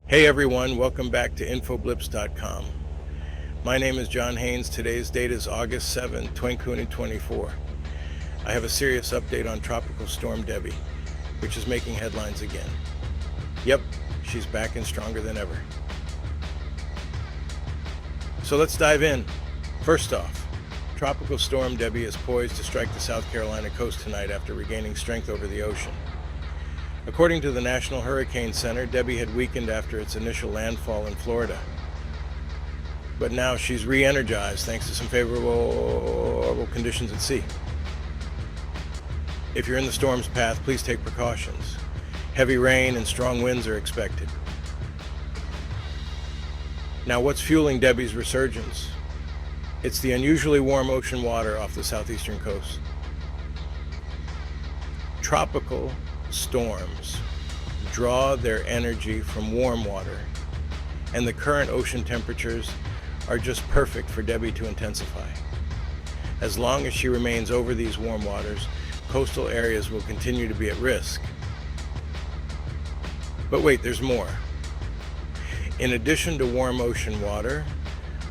Hey everyone, welcome back to infoblips.com. My name is John Haynes. Today's date is August 7, 2024. I have a serious update on Tropical Storm Debby, which is making headlines again. Yep, she's back and stronger than ever. So let's dive in. First off, Tropical Storm Debby is poised to strike the South Carolina coast tonight after regaining strength over the ocean. According to the National Hurricane Center, Debby had weakened after its initial landfall in Florida. But now she's re-energized thanks to some favorable conditions at sea. If you're in the storm's path, please take precautions. Heavy rain and strong winds are expected. Now, what's fueling Debby's resurgence? It's the unusually warm ocean water off the southeastern coast. Tropical storms draw their energy from warm water, and the current ocean temperatures are just perfect for Debby to intensify. As long as she remains over these warm waters, coastal areas will continue to be at risk. But wait, there's more. In addition to warm ocean water,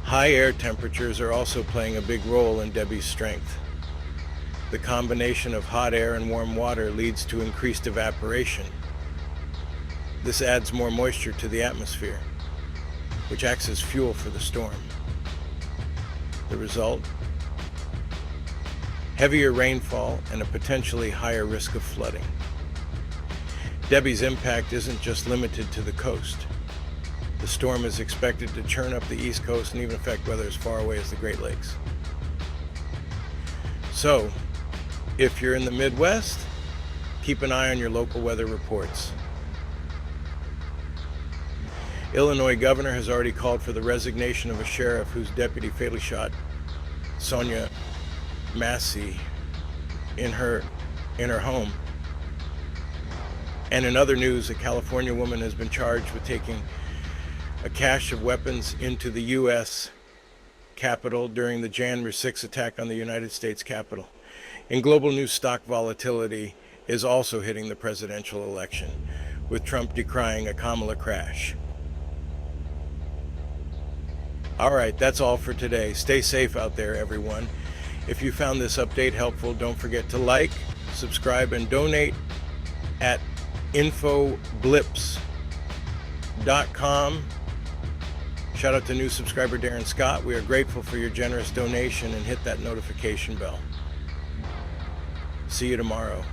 high air temperatures are also playing a big role in Debby's strength. The combination of hot air and warm water leads to increased evaporation. This adds more moisture to the atmosphere, which acts as fuel for the storm. The result? Heavier rainfall and a potentially higher risk of flooding. Debby's impact isn't just limited to the coast. The storm is expected to churn up the East Coast and even affect weather as far away as the Great Lakes. So, if you're in the Midwest, keep an eye on your local weather reports. Illinois governor has already called for the resignation of a sheriff whose deputy fatally shot Sonia Massey in her home. And in other news, a California woman has been charged with taking a cache of weapons into the U.S. Capitol during the January 6th attack on the United States Capitol. In global news, stock volatility is also hitting the presidential election, with Trump decrying a Kamala crash. All right, that's all for today. Stay safe out there, everyone. If you found this update helpful, don't forget to like, subscribe, and donate at infoblips.com. Shout out to new subscriber Darren Scott. We are grateful for your generous donation, and hit that notification bell. See you tomorrow.